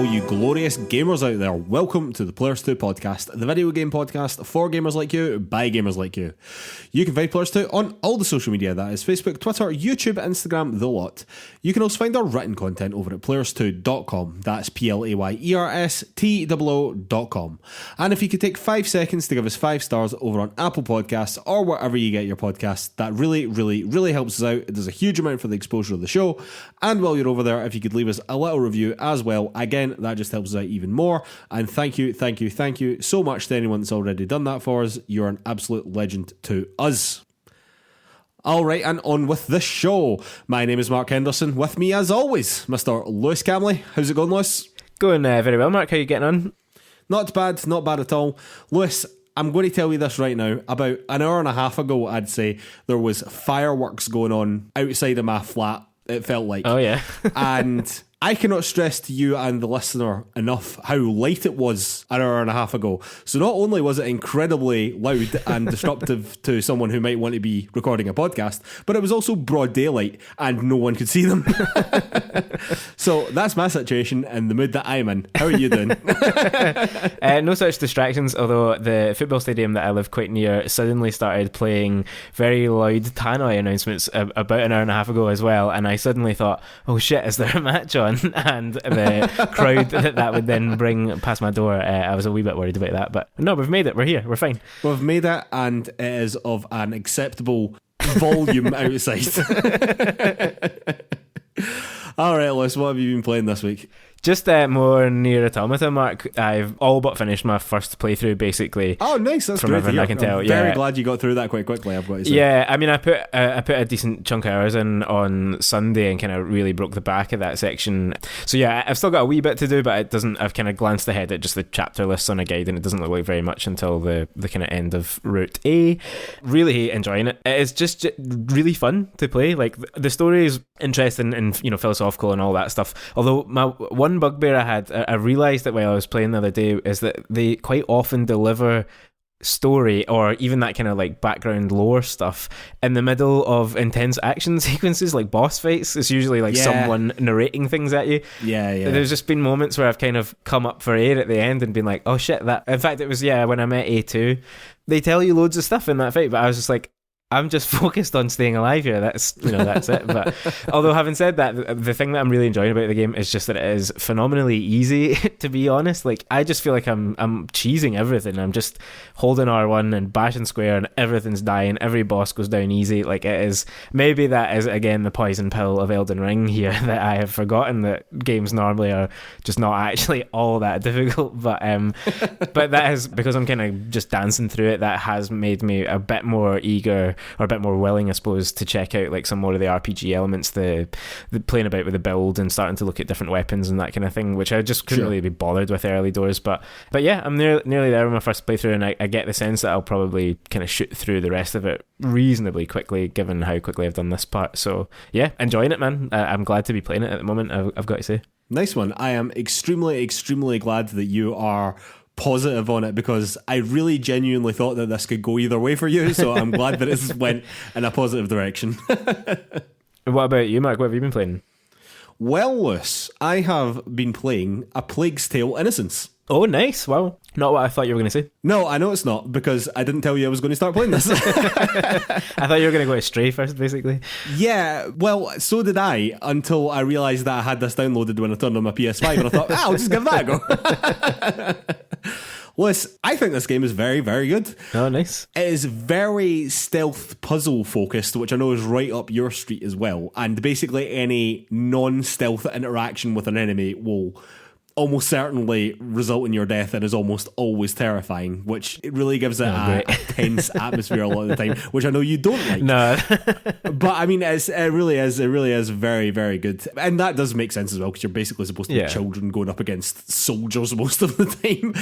all you glorious gamers out there. Welcome to the PlayerStoo Podcast, the video game podcast for gamers like you, by gamers like you. You can find PlayerStoo on all the social media, that is Facebook, Twitter, YouTube, Instagram, the lot. You can also find our written content over at PlayerStoo.com, that's PlayerStoo.com. And if you could take 5 seconds to give us 5 stars over on Apple Podcasts or wherever you get your podcasts, that really helps us out. It does a huge amount for the exposure of the show. And while you're over there, if you could leave us a little review as well, again, that just helps us out even more. And thank you so much to anyone that's already done that for us. You're an absolute legend to us. Alright, and on with the show. My name is Mark Henderson. With me, as always, Mr. Lewis Camley. How's it going, Lewis? Going very well, Mark. How are you getting on? Not bad at all. Lewis, I'm going to tell you this right now. About an hour and a half ago, I'd say, there was fireworks going on outside of my flat, it felt like. Oh, yeah. And I cannot stress to you and the listener enough how late it was an hour and a half ago. So not only was it incredibly loud and disruptive to someone who might want to be recording a podcast, but it was also broad daylight and no one could see them. So that's my situation and the mood that I'm in. How are you doing? No such distractions, although the football stadium that I live quite near suddenly started playing very loud tannoy announcements about an hour and a half ago as well, and I suddenly thought, oh shit, is there a match on? And the crowd that would then bring past my door, I was a wee bit worried about that, but no, we've made it, we're here, we're fine. We've made it, and it is of an acceptable volume outside. Alright, Lewis, what have you been playing this week? Just more Nier Automata, Mark. I've all but finished my first playthrough, basically. Oh, nice. That's from great. Everything I can tell. I'm very glad you got through that quite quickly, I've got to say. Yeah, I mean, I put a decent chunk of hours in on Sunday and kind of really broke the back of that section. So yeah, I've still got a wee bit to do, but it doesn't. I've kind of glanced ahead at just the chapter lists on a guide, and it doesn't look like very much until the kind of end of Route A. Really enjoying it. It is just really fun to play. Like, the story is interesting and, you know, philosophical and all that stuff. Although my one bugbear I realised that while I was playing the other day is that they quite often deliver story or even that kind of like background lore stuff in the middle of intense action sequences, like boss fights. It's usually like someone narrating things at you. Yeah. There's just been moments where I've kind of come up for air at the end and been like, oh shit, that. In fact, it was when I met A2, they tell you loads of stuff in that fight, but I was just like, I'm just focused on staying alive here. That's it. But although having said that, the thing that I'm really enjoying about the game is just that it is phenomenally easy, to be honest. Like, I just feel like I'm cheesing everything. I'm just holding R1 and bashing square and everything's dying. Every boss goes down easy. Like, it is, maybe that is again the poison pill of Elden Ring here, that I have forgotten that games normally are just not actually all that difficult. But that is because I'm kind of just dancing through it. That has made me a bit more eager, or a bit more willing, I suppose, to check out like some more of the RPG elements, the playing about with the build and starting to look at different weapons and that kind of thing, which I just couldn't really be bothered with early doors. But yeah, I'm nearly there with my first playthrough, and I get the sense that I'll probably kind of shoot through the rest of it reasonably quickly, given how quickly I've done this part. So yeah, enjoying it, man. I'm glad to be playing it at the moment, I've got to say. Nice one. I am extremely glad that you are positive on it, because I really genuinely thought that this could go either way for you, so I'm glad that it went in a positive direction. What about you, Mark? What have you been playing? Well, Lewis, I have been playing A Plague's Tale: Innocence. Oh, nice. Wow. Not what I thought you were going to say. No, I know it's not, because I didn't tell you I was going to start playing this. I thought you were going to go astray first, basically. Yeah, well, so did I, until I realised that I had this downloaded when I turned on my PS5, and I thought, I'll just give that a go. Liz, I think this game is very, very good. Oh, nice. It is very stealth puzzle focused, which I know is right up your street as well. And basically any non-stealth interaction with an enemy will almost certainly result in your death and is almost always terrifying, which it really gives it a tense atmosphere a lot of the time, which I know you don't like. No. But I mean, it really is very, very good. And that does make sense as well, because you're basically supposed to be children going up against soldiers most of the time.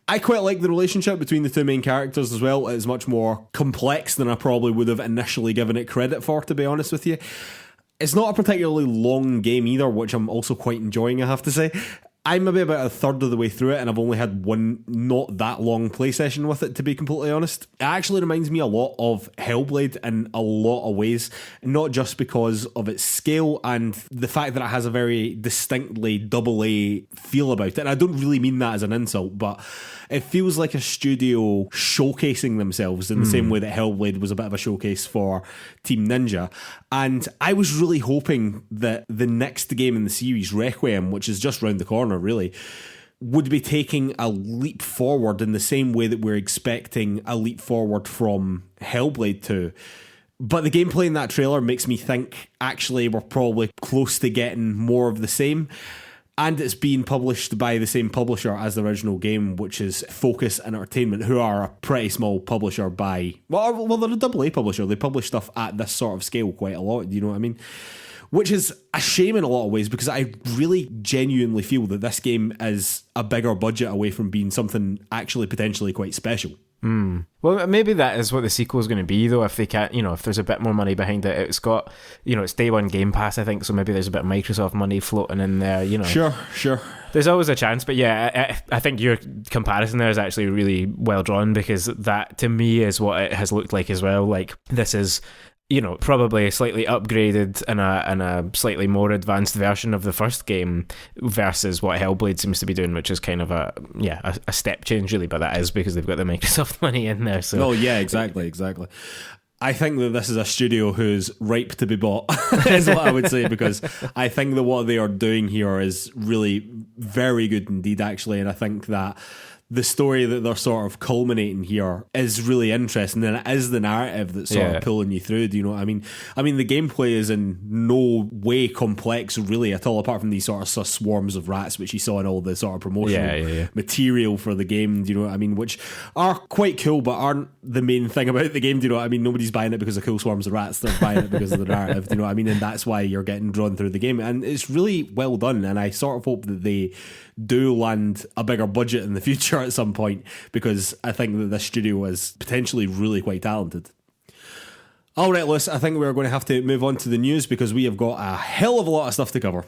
I quite like the relationship between the two main characters as well. It's much more complex than I probably would have initially given it credit for, to be honest with you. It's not a particularly long game either, which I'm also quite enjoying, I have to say. I'm maybe about a third of the way through it, and I've only had one not that long play session with it, to be completely honest. It actually reminds me a lot of Hellblade in a lot of ways, not just because of its scale and the fact that it has a very distinctly AA feel about it. And I don't really mean that as an insult, but it feels like a studio showcasing themselves in the same way that Hellblade was a bit of a showcase for Team Ninja. And I was really hoping that the next game in the series, Requiem, which is just round the corner really, would be taking a leap forward in the same way that we're expecting a leap forward from Hellblade 2. But the gameplay in that trailer makes me think actually we're probably close to getting more of the same. And it's being published by the same publisher as the original game, which is Focus Entertainment, who are a pretty small publisher by... Well, they're a AA publisher. They publish stuff at this sort of scale quite a lot, you know what I mean? Which is a shame in a lot of ways, because I really genuinely feel that this game is a bigger budget away from being something actually potentially quite special. Well, maybe that is what the sequel is going to be, though. If they can't, if there's a bit more money behind it, it's got, it's day one Game Pass, I think. So maybe there's a bit of Microsoft money floating in there. Sure. There's always a chance, but yeah, I think your comparison there is actually really well drawn, because that to me is what it has looked like as well. Like, this is, probably a slightly upgraded and a slightly more advanced version of the first game versus what Hellblade seems to be doing, which is kind of a step change really, but that is because they've got the Microsoft money in there. So. Oh yeah, exactly. I think that this is a studio who's ripe to be bought, is what I would say, because I think that what they are doing here is really very good indeed, actually, and I think that the story that they're sort of culminating here is really interesting, and it is the narrative that's sort of pulling you through. Do you know what I mean? I mean, the gameplay is in no way complex really at all, apart from these sort of swarms of rats which you saw in all the sort of promotional material for the game. Do you know what I mean? Which are quite cool, but aren't the main thing about the game. Do you know what I mean? Nobody's buying it because of cool swarms of rats. They're buying it because of the narrative. Do you know what I mean? And that's why you're getting drawn through the game, and it's really well done. And I sort of hope that they do land a bigger budget in the future at some point, because I think that this studio is potentially really quite talented. Alright, Lewis, I think we're going to have to move on to the news, because we have got a hell of a lot of stuff to cover.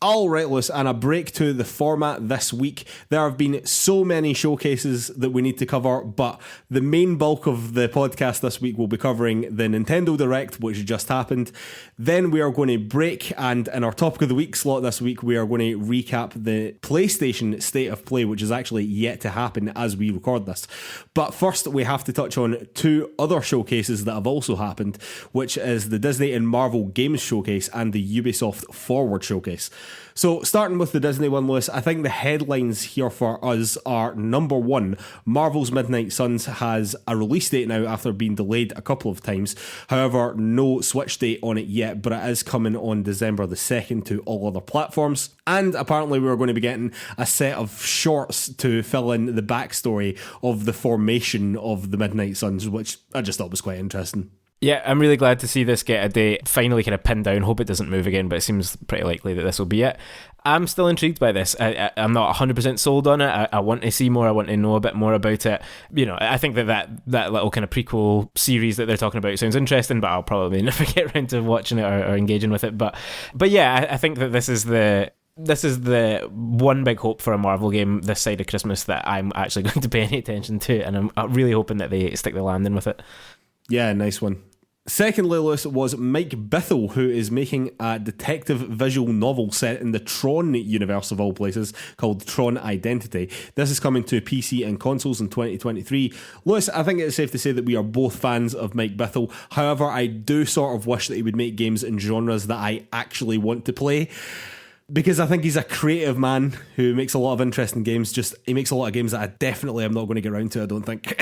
Alright, Lewis, and a break to the format this week. There have been so many showcases that we need to cover, but the main bulk of the podcast this week will be covering the Nintendo Direct, which just happened. Then we are going to break, and in our topic of the week slot this week, we are going to recap the PlayStation State of Play, which is actually yet to happen as we record this. But first, we have to touch on two other showcases that have also happened, which is the Disney and Marvel Games Showcase and the Ubisoft Forward Showcase. So starting with the Disney one, Lewis, I think the headlines here for us are, number one, Marvel's Midnight Suns has a release date now after being delayed a couple of times. However, no Switch date on it yet, but it is coming on December the 2nd to all other platforms. And apparently we're going to be getting a set of shorts to fill in the backstory of the formation of the Midnight Suns, which I just thought was quite interesting. Yeah, I'm really glad to see this get a date finally kind of pinned down. Hope it doesn't move again, but it seems pretty likely that this will be it. I'm still intrigued by this. I'm not 100% sold on it. I want to see more. I want to know a bit more about it. I think that little kind of prequel series that they're talking about sounds interesting, but I'll probably never get around to watching it or engaging with it. But yeah, I think that this is the one big hope for a Marvel game this side of Christmas that I'm actually going to pay any attention to, and I'm really hoping that they stick the landing with it. Yeah, nice one. Secondly, Lewis, was Mike Bithell, who is making a detective visual novel set in the Tron universe of all places called Tron Identity. This is coming to PC and consoles in 2023. Lewis, I think it's safe to say that we are both fans of Mike Bithell. However, I do sort of wish that he would make games in genres that I actually want to play, because I think he's a creative man who makes a lot of interesting games. He makes a lot of games that I definitely am not going to get around to, I don't think.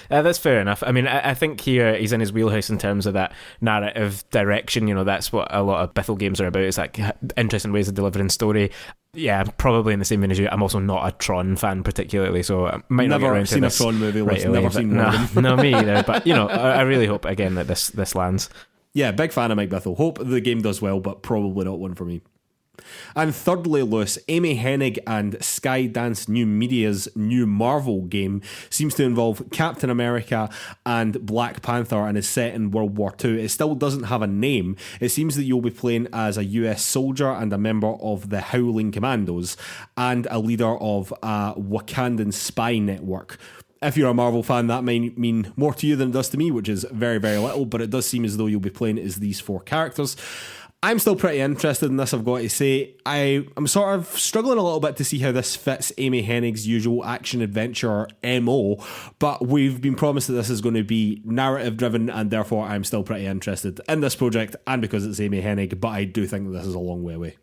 That's fair enough. I mean, I think here he's in his wheelhouse in terms of that narrative direction. That's what a lot of Bithell games are about, is like interesting ways of delivering story. Yeah, I'm probably in the same vein as you. I'm also not a Tron fan particularly, so I might not get around to this. Never seen a Tron movie, right away, never seen one of them. No, me either. But, I really hope, again, that this lands. Yeah, big fan of Mike Bithell. Hope the game does well, but probably not one for me. And thirdly, Lewis, Amy Hennig and Skydance New Media's new Marvel game seems to involve Captain America and Black Panther and is set in World War II. It still doesn't have a name. It seems that you'll be playing as a US soldier and a member of the Howling Commandos and a leader of a Wakandan spy network. If you're a Marvel fan, that might mean more to you than it does to me, which is very, very little, but it does seem as though you'll be playing as these 4 characters. I'm still pretty interested in this, I've got to say. I'm sort of struggling a little bit to see how this fits Amy Hennig's usual action-adventure MO, but we've been promised that this is going to be narrative-driven, and therefore I'm still pretty interested in this project, and because it's Amy Hennig, but I do think that this is a long way away.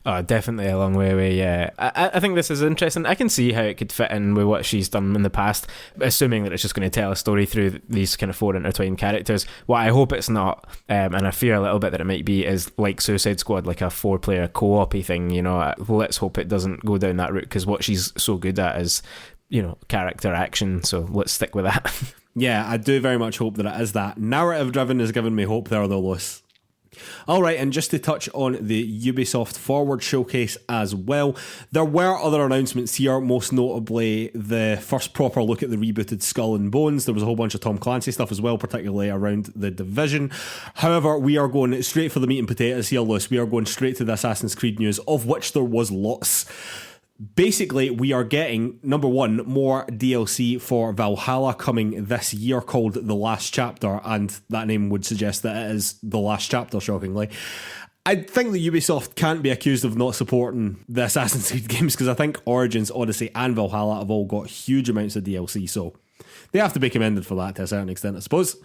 Oh, definitely a long way away, yeah. I think this is interesting. I can see how it could fit in with what she's done in the past, assuming that it's just going to tell a story through these kind of 4 intertwined characters. What I hope it's not, and I fear a little bit that it might be, is like Suicide Squad, like a 4-player co-op-y thing, you know. Let's hope it doesn't go down that route, because what she's so good at is, you know, character action, so let's stick with that. Yeah, I do very much hope that it is that. Narrative-driven has given me hope there, though, Lewis. Alright, and just to touch on the Ubisoft Forward showcase as well, there were other announcements here, most notably the first proper look at the rebooted Skull and Bones. There was a whole bunch of Tom Clancy stuff as well, particularly around The Division. However, we are going straight for the meat and potatoes here, Lewis. We are going straight to the Assassin's Creed news, of which there was lots. Basically, we are getting, number 1, more DLC for Valhalla coming this year called The Last Chapter, and that name would suggest that it is The Last Chapter, shockingly. I think that Ubisoft can't be accused of not supporting the Assassin's Creed games, because I think Origins, Odyssey and Valhalla have all got huge amounts of DLC, so they have to be commended for that to a certain extent, I suppose.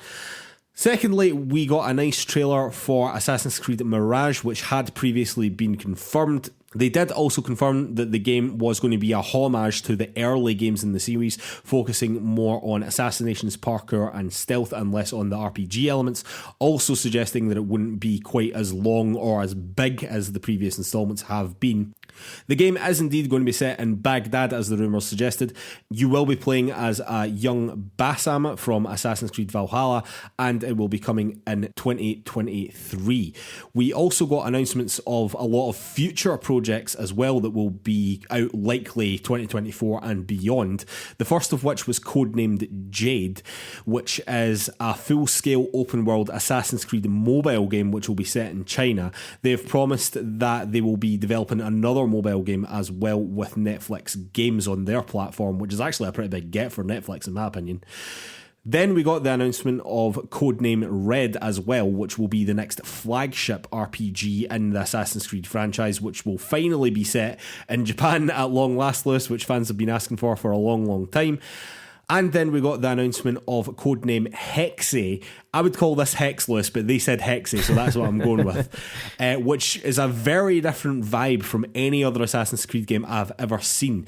Secondly, we got a nice trailer for Assassin's Creed Mirage, which had previously been confirmed. They did also confirm that the game was going to be a homage to the early games in the series, focusing more on assassinations, parkour and stealth and less on the RPG elements, also suggesting that it wouldn't be quite as long or as big as the previous installments have been. The game is indeed going to be set in Baghdad, as the rumours suggested. You will be playing as a young Bassam from Assassin's Creed Valhalla, and it will be coming in 2023. We also got announcements of a lot of future projects as well that will be out likely 2024 and beyond. The first of which was codenamed Jade, which is a full-scale open-world Assassin's Creed mobile game which will be set in China. They've promised that they will be developing another mobile game as well with Netflix games on their platform, which is actually a pretty big get for Netflix in my opinion. Then we got the announcement of codename Red as well, which will be the next flagship RPG in the Assassin's Creed franchise, which will finally be set in Japan at long last, Lewis, which fans have been asking for a long, long time. And then we got the announcement of codename Hexe. I would call this Hexless, but they said Hexe, so that's what I'm going with. Which is a very different vibe from any other Assassin's Creed game I've ever seen.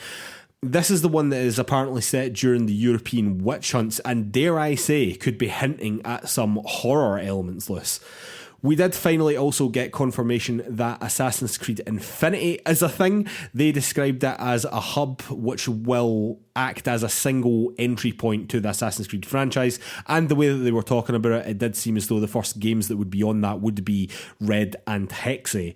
This is the one that is apparently set during the European witch hunts, and dare I say, could be hinting at some horror elements, Lewis. We did finally also get confirmation that Assassin's Creed Infinity is a thing. They described it as a hub which will act as a single entry point to the Assassin's Creed franchise, and the way that they were talking about it, it did seem as though the first games that would be on that would be Red and Hexe.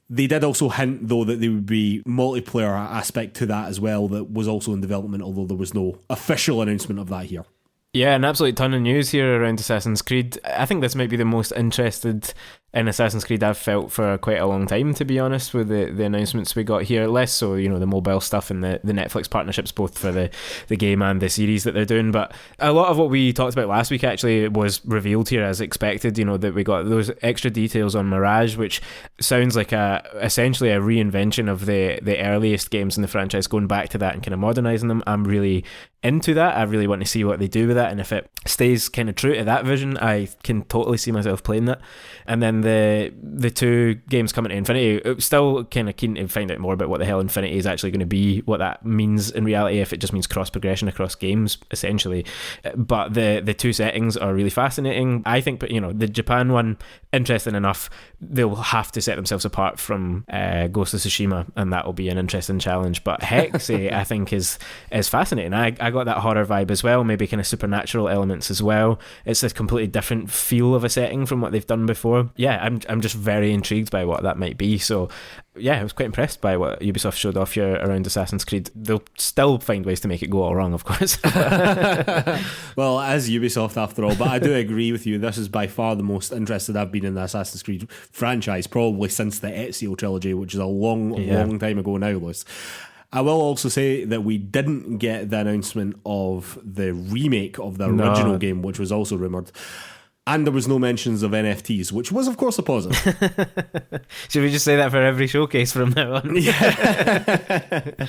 They did also hint, though, that there would be multiplayer aspect to that as well that was also in development, although there was no official announcement of that here. Yeah, an absolute ton of news here around Assassin's Creed. I think this might be the most interested in Assassin's Creed I've felt for quite a long time, to be honest, with the announcements we got here. Less so, you know, the mobile stuff and the Netflix partnerships, both for the game and the series that they're doing. But a lot of what we talked about last week actually was revealed here as expected, you know, that we got those extra details on Mirage, which sounds like essentially a reinvention of the earliest games in the franchise, going back to that and kind of modernising them. I'm really into that. I really want to see what they do with that, and if it stays kind of true to that vision, I can totally see myself playing that. And then the two games coming to Infinity, still kind of keen to find out more about what the hell Infinity is actually going to be, what that means in reality, if it just means cross progression across games essentially. But the two settings are really fascinating. I think, but you know, the Japan one, interesting enough. They'll have to set themselves apart from Ghost of Tsushima, and that will be an interesting challenge. But Hexe I think is fascinating. I got got that horror vibe as well, maybe kind of supernatural elements as well. It's a completely different feel of a setting from what they've done before. Yeah, I'm just very intrigued by what that might be. So yeah, I was quite impressed by what Ubisoft showed off here around Assassin's Creed. They'll still find ways to make it go all wrong, of course. Well, as Ubisoft after all, but I do agree with you. This is by far the most interested I've been in the Assassin's Creed franchise, probably since the Ezio trilogy, which is a long time ago now, Lewis. I will also say that we didn't get the announcement of the remake of the original game, which was also rumoured. And there was no mentions of NFTs, which was, of course, a positive. Should we just say that for every showcase from now on? Yeah.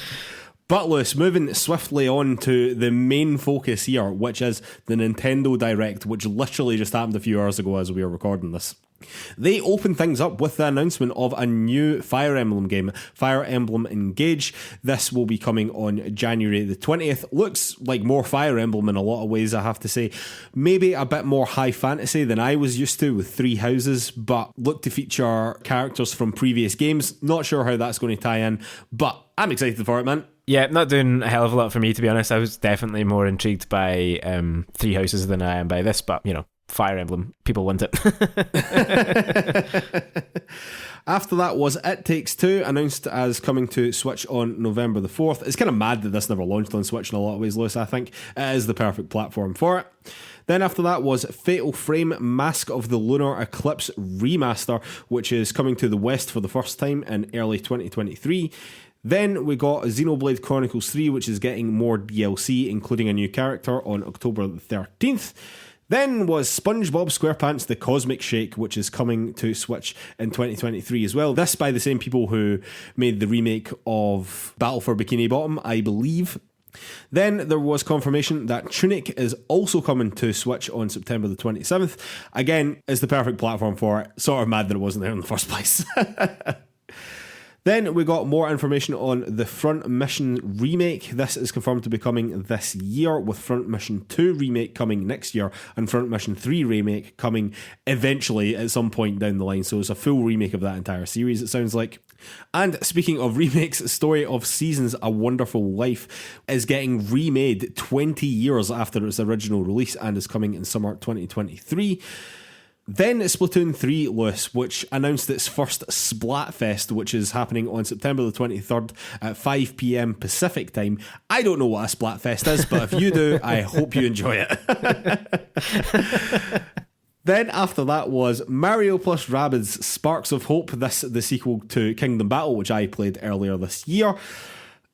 But Lewis, moving swiftly on to the main focus here, which is the Nintendo Direct, which literally just happened a few hours ago as we were recording this. They opened things up with the announcement of a new Fire Emblem game, Fire Emblem Engage. This will be coming on January the 20th. Looks like more Fire Emblem in a lot of ways, I have to say. Maybe a bit more high fantasy than I was used to with 3 houses, but look to feature characters from previous games. Not sure how that's going to tie in, but I'm excited for it, man. Yeah, not doing a hell of a lot for me, to be honest. I was definitely more intrigued by 3 houses than I am by this, but, you know, Fire Emblem, people want it. After that was It Takes Two, announced as coming to Switch on November the 4th. It's kind of mad that this never launched on Switch in a lot of ways, Lewis. I think it is the perfect platform for it. Then after that was Fatal Frame Mask of the Lunar Eclipse Remaster, which is coming to the West for the first time in early 2023. Then we got Xenoblade Chronicles 3, which is getting more DLC, including a new character on October the 13th. Then was SpongeBob SquarePants The Cosmic Shake, which is coming to Switch in 2023 as well. This by the same people who made the remake of Battle for Bikini Bottom, I believe. Then there was confirmation that Tunic is also coming to Switch on September the 27th. Again, is the perfect platform for it. Sort of mad that it wasn't there in the first place. Then we got more information on the Front Mission remake. This is confirmed to be coming this year, with Front Mission 2 remake coming next year and Front Mission 3 remake coming eventually at some point down the line. So it's a full remake of that entire series, it sounds like. And speaking of remakes, Story of Seasons A Wonderful Life is getting remade 20 years after its original release and is coming in summer 2023. Then Splatoon 3, Lewis, which announced its first Splatfest, which is happening on September the 23rd at 5 p.m. Pacific time. I don't know what a Splatfest is, but if you do, I hope you enjoy it. Then after that was Mario plus Rabbids Sparks of Hope, this the sequel to Kingdom Battle, which I played earlier this year.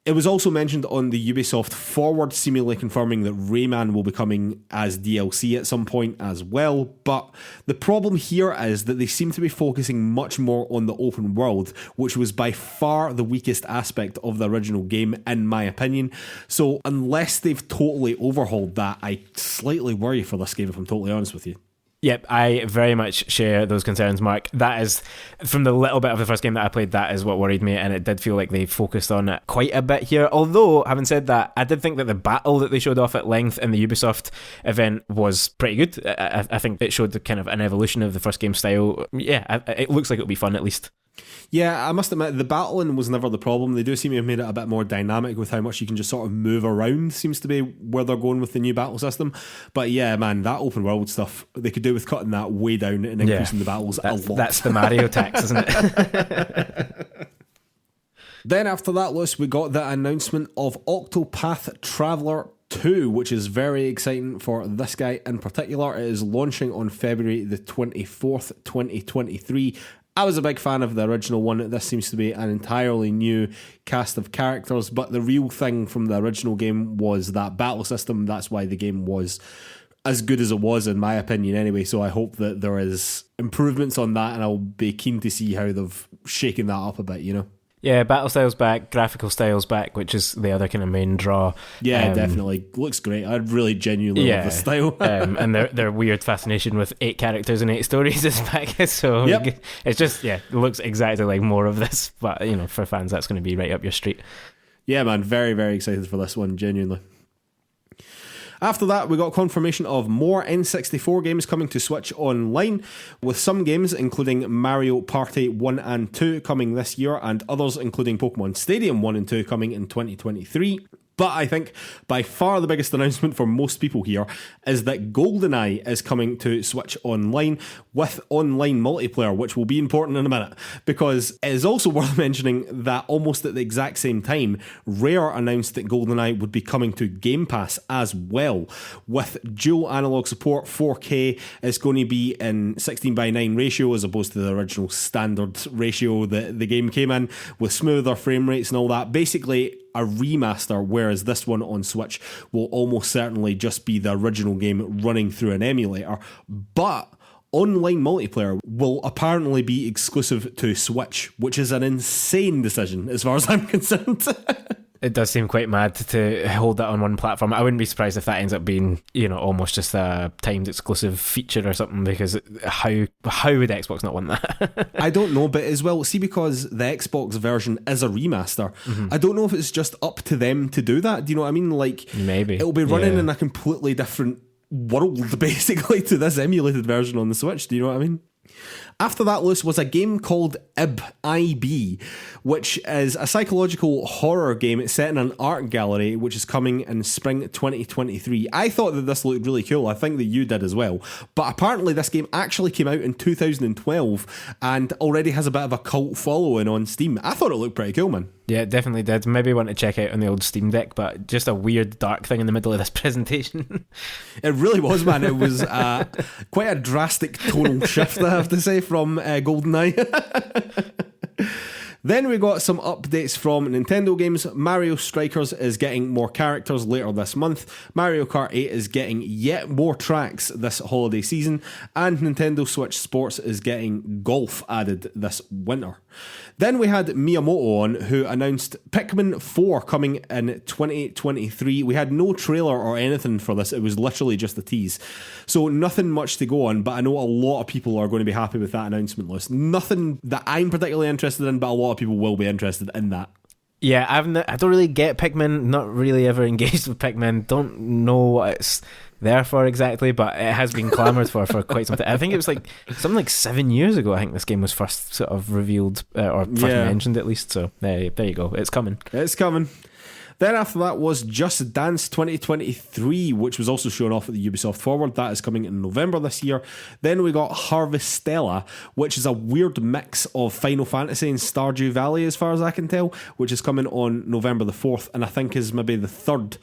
It was also mentioned on the Ubisoft Forward, seemingly confirming that Rayman will be coming as DLC at some point as well. But the problem here is that they seem to be focusing much more on the open world, which was by far the weakest aspect of the original game, in my opinion. So unless they've totally overhauled that, I slightly worry for this game, if I'm totally honest with you. Yep, I very much share those concerns, Mark. That is, from the little bit of the first game that I played, that is what worried me, and it did feel like they focused on it quite a bit here. Although, having said that, I did think that the battle that they showed off at length in the Ubisoft event was pretty good. I think it showed kind of an evolution of the first game style. Yeah, it looks like it'll be fun at least. Yeah, I must admit, the battling was never the problem. They do seem to have made it a bit more dynamic with how much you can just sort of move around, seems to be where they're going with the new battle system. But yeah, man, that open world stuff, they could do with cutting that way down and increasing the battles a lot. That's the Mario tax, isn't it? Then after that, Lewis, we got the announcement of Octopath Traveler 2, which is very exciting for this guy in particular. It is launching on February the 24th, 2023. I was a big fan of the original one. This seems to be an entirely new cast of characters, but the real thing from the original game was that battle system. That's why the game was as good as it was, in my opinion, anyway. So I hope that there is improvements on that, and I'll be keen to see how they've shaken that up a bit, you know? Yeah, battle style's back, graphical style's back, which is the other kind of main draw. Yeah, definitely. Looks great. I really genuinely love the style. And their weird fascination with 8 characters and 8 stories is back. So it's just, it looks exactly like more of this. But, you know, for fans, that's going to be right up your street. Yeah, man, very, very excited for this one, genuinely. After that, we got confirmation of more N64 games coming to Switch Online, with some games including Mario Party 1 and 2 coming this year, and others including Pokemon Stadium 1 and 2 coming in 2023. But I think by far the biggest announcement for most people here is that GoldenEye is coming to Switch Online with online multiplayer, which will be important in a minute, because it is also worth mentioning that almost at the exact same time, Rare announced that GoldenEye would be coming to Game Pass as well, with dual analog support. 4K is going to be in 16:9 ratio as opposed to the original standard ratio that the game came in, with smoother frame rates and all that. Basically a remaster, whereas this one on Switch will almost certainly just be the original game running through an emulator. But online multiplayer will apparently be exclusive to Switch, which is an insane decision as far as I'm concerned. It does seem quite mad to hold that on one platform. I wouldn't be surprised if that ends up being, almost just a timed exclusive feature or something, because how would Xbox not want that? I don't know, but as well, see, because the Xbox version is a remaster, I don't know if it's just up to them to do that. Do you know what I mean? Like, maybe it'll be running in a completely different world, basically, to this emulated version on the Switch. Do you know what I mean? After that, Lewis, was a game called IB, which is a psychological horror game set in an art gallery, which is coming in spring 2023. I thought that this looked really cool. I think that you did as well. But apparently this game actually came out in 2012 and already has a bit of a cult following on Steam. I thought it looked pretty cool, man. Yeah, it definitely did. Maybe want to check out on the old Steam Deck, but just a weird dark thing in the middle of this presentation. It really was, man. It was quite a drastic tonal shift, I have to say, from GoldenEye. Then we got some updates from Nintendo games. Mario Strikers is getting more characters later this month. Mario Kart 8 is getting yet more tracks this holiday season. And Nintendo Switch Sports is getting golf added this winter. Then we had Miyamoto on, who announced Pikmin 4 coming in 2023. We had no trailer or anything for this. It was literally just a tease. So nothing much to go on, but I know a lot of people are going to be happy with that announcement list. Nothing that I'm particularly interested in, but a lot of people will be interested in that. Yeah, I don't really get Pikmin, not really ever engaged with Pikmin, don't know what it's there for exactly, but it has been clamoured for quite some time. I think it was something like 7 years ago, I think this game was first sort of revealed, or first mentioned at least, so there you go, it's coming. It's coming. Then after that was Just Dance 2023, which was also shown off at the Ubisoft Forward. That is coming in November this year. Then we got Harvestella, which is a weird mix of Final Fantasy and Stardew Valley, as far as I can tell, which is coming on November the 4th, and I think is maybe the third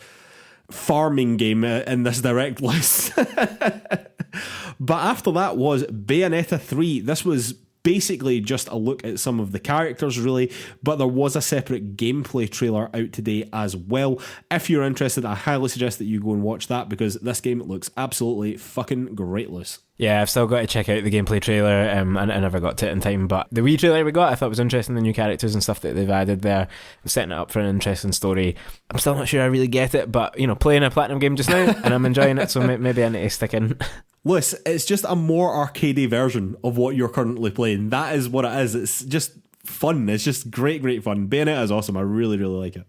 farming game in this direct list. But after that was Bayonetta 3. This was basically just a look at some of the characters, really, but there was a separate gameplay trailer out today as well. If you're interested, I highly suggest that you go and watch that, because this game looks absolutely fucking great, Lewis. Yeah, I've still got to check out the gameplay trailer. I never got to it in time, but the wee trailer we got, I thought was interesting, the new characters and stuff that they've added there, setting it up for an interesting story. I'm still not sure I really get it, but, playing a Platinum game just now, and I'm enjoying it, so maybe I need to stick in. Lewis, it's just a more arcadey version of what you're currently playing. That is what it is. It's just fun. It's just great fun. Bayonetta is awesome. I really like it.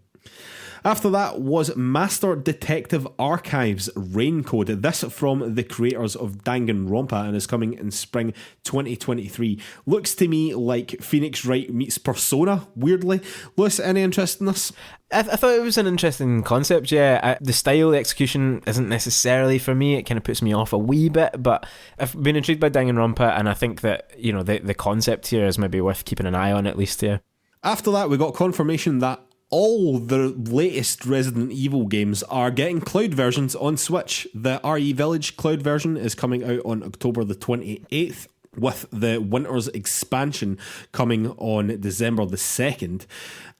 After that was Master Detective Archives Rain Code. This from the creators of Danganronpa and is coming in spring 2023. Looks to me like Phoenix Wright meets Persona, weirdly. Lewis, any interest in this? I thought it was an interesting concept, yeah. The style, the execution isn't necessarily for me. It kind of puts me off a wee bit, but I've been intrigued by Danganronpa, and I think that, the concept here is maybe worth keeping an eye on at least, yeah. After that, we got confirmation that all the latest Resident Evil games are getting cloud versions on Switch. The RE Village cloud version is coming out on October the 28th, with the Winter's expansion coming on December the 2nd.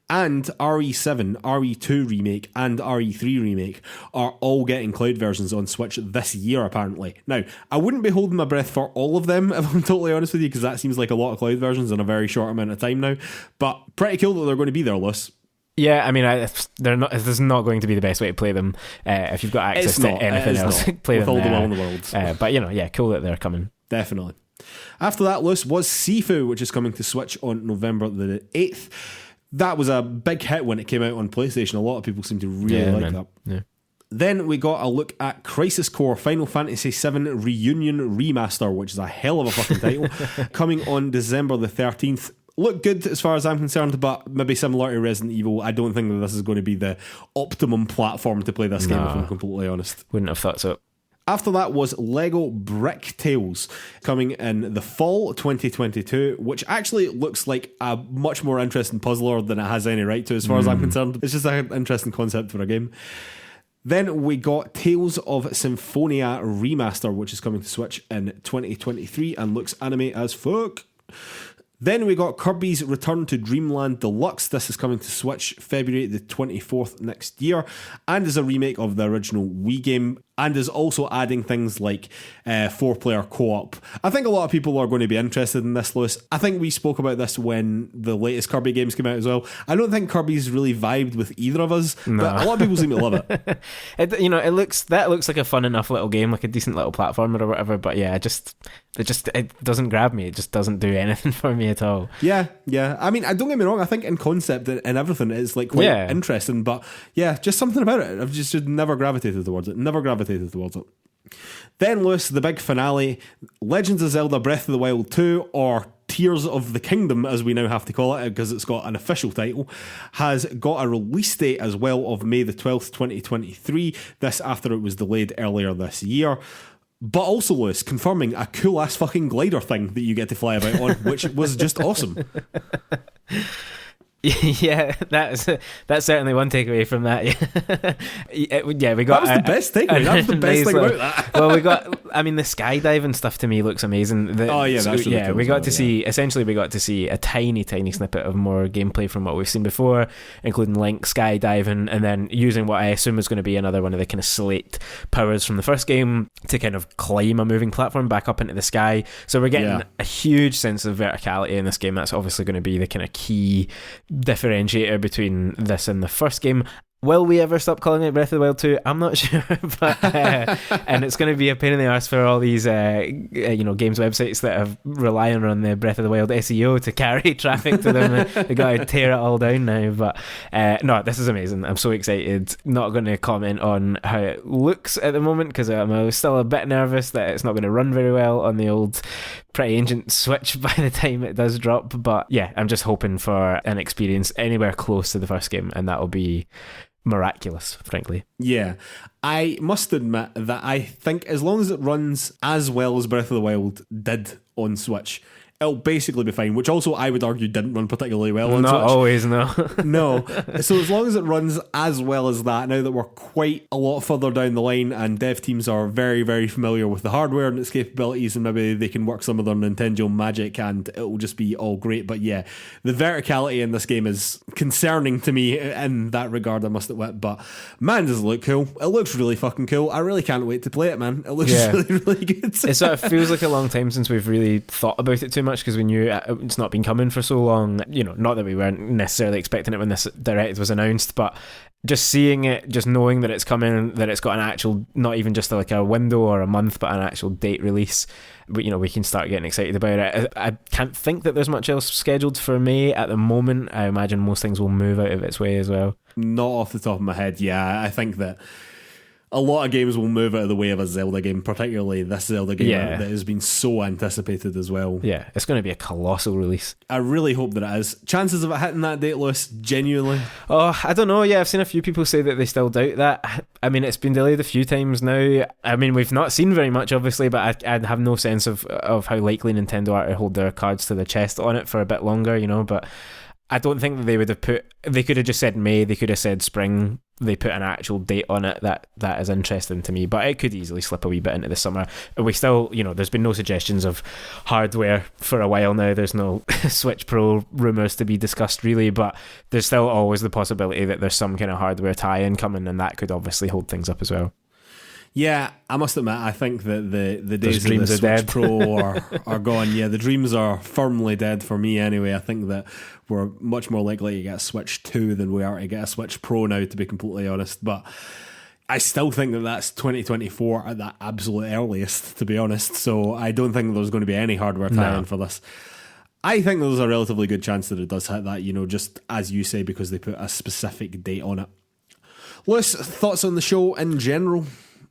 And RE7, RE2 Remake, and RE3 Remake are all getting cloud versions on Switch this year, apparently. Now, I wouldn't be holding my breath for all of them, if I'm totally honest with you, because that seems like a lot of cloud versions in a very short amount of time now. But pretty cool that they're going to be there, Lewis. Yeah, I mean, they're not. This is not going to be the best way to play them. If you've got access to anything else, play with them all the will in the world. But cool that they're coming. Definitely. After that, Lewis, was Sifu, which is coming to Switch on November the 8th. That was a big hit when it came out on PlayStation. A lot of people seem to really like that. Yeah. Then we got a look at Crisis Core Final Fantasy VII Reunion Remaster, which is a hell of a fucking title, coming on December the 13th. look good as far as I'm concerned, but maybe similar to Resident Evil, I don't think that this is going to be the optimum platform to play this game, if I'm completely honest. Wouldn't have thought so. After that was Lego Brick Tales, coming in the fall 2022, which actually looks like a much more interesting puzzler than it has any right to, as far as I'm concerned. It's just an interesting concept for a game. Then we got Tales of Symphonia Remaster, which is coming to Switch in 2023 and looks anime as fuck. Then we got Kirby's Return to Dreamland Deluxe. This is coming to Switch February the 24th next year, and is a remake of the original Wii game, and is also adding things like 4-player co-op. I think a lot of people are going to be interested in this, Lewis. I think we spoke about this when the latest Kirby games came out as well. I don't think Kirby's really vibed with either of us, but a lot of people seem to love it. It looks like a fun enough little game, like a decent little platformer or whatever, but yeah, it doesn't grab me. It just doesn't do anything for me at all. Yeah. I mean, don't get me wrong, I think in concept and everything it's like quite interesting, but yeah, just something about it. I've just never gravitated towards it. Then, Lewis, the big finale, Legend of Zelda Breath of the Wild 2, or Tears of the Kingdom, as we now have to call it, because it's got an official title, has got a release date as well of May the 12th, 2023, this after it was delayed earlier this year. But also, Lewis, confirming a cool-ass fucking glider thing that you get to fly about on, which was just awesome. Yeah, that's certainly one takeaway from that. Yeah, we got. That was the best takeaway. That was the best thing about that. Well, we got. I mean, the skydiving stuff to me looks amazing. That's really cool. We got to see. Essentially, we got to see a tiny snippet of more gameplay from what we've seen before, including Link skydiving, and then using what I assume is going to be another one of the kind of slate powers from the first game to kind of climb a moving platform back up into the sky. So we're getting a huge sense of verticality in this game. That's obviously going to be the kind of key differentiator between this and the first game. Will we ever stop calling it Breath of the Wild 2? I'm not sure, but and it's going to be a pain in the arse for all these games websites that are relying on the Breath of the Wild SEO to carry traffic to them. They got to tear it all down now. But no, this is amazing. I'm so excited. Not going to comment on how it looks at the moment because I'm still a bit nervous that it's not going to run very well on the old pretty ancient Switch by the time it does drop. But yeah, I'm just hoping for an experience anywhere close to the first game, and that'll be miraculous, frankly. Yeah, I must admit that I think as long as it runs as well as Breath of the Wild did on Switch, it'll basically be fine, which also I would argue didn't run particularly well on Switch. Not always, no. No. So as long as it runs as well as that, now that we're quite a lot further down the line and dev teams are very, very familiar with the hardware and its capabilities, and maybe they can work some of their Nintendo magic and it'll just be all great. But yeah, the verticality in this game is concerning to me in that regard, I must admit. But man, does it look cool. It looks really fucking cool. I really can't wait to play it, man. It looks really, really good. It sort of feels like a long time since we've really thought about it too much, because we knew it's not been coming for so long. Not that we weren't necessarily expecting it when this direct was announced, but just seeing it, just knowing that it's coming, that it's got an actual, not even just like a window or a month, but an actual date release, we can start getting excited about it. I can't think that there's much else scheduled for May at the moment. I imagine most things will move out of its way as well. Not off the top of my head, yeah. I think that a lot of games will move out of the way of a Zelda game, particularly this Zelda game that has been so anticipated as well. Yeah, it's going to be a colossal release. I really hope that it is. Chances of it hitting that date, Lewis, genuinely? Oh, I don't know. Yeah, I've seen a few people say that they still doubt that. I mean, it's been delayed a few times now. I mean, we've not seen very much, obviously, but I have no sense of how likely Nintendo are to hold their cards to the chest on it for a bit longer, but I don't think that they would have they could have just said May, they could have said spring. They put an actual date on it. That is interesting to me, but it could easily slip a wee bit into the summer. We still, there's been no suggestions of hardware for a while now. There's no Switch Pro rumours to be discussed really, but there's still always the possibility that there's some kind of hardware tie-in coming, and that could obviously hold things up as well. Yeah, I must admit, I think that the days of the Switch Pro are gone. Yeah, the dreams are firmly dead for me anyway. I think that we're much more likely to get a Switch 2 than we are to get a Switch Pro now, to be completely honest. But I still think that that's 2024 at the absolute earliest, to be honest. So I don't think there's going to be any hardware tie-in for this. I think there's a relatively good chance that it does hit that, just as you say, because they put a specific date on it. Lewis, thoughts on the show in general?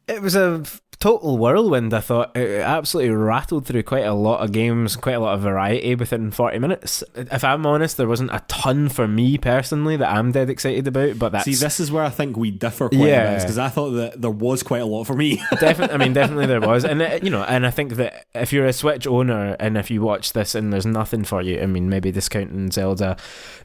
It was a total whirlwind. I thought it absolutely rattled through quite a lot of games, quite a lot of variety within 40 minutes. If I'm honest, there wasn't a ton for me personally that I'm dead excited about, but that's... See, this is where I think we differ quite a bit, because I thought that there was quite a lot for me. Definitely there was. And, and I think that if you're a Switch owner and if you watch this and there's nothing for you, I mean, maybe discounting Zelda,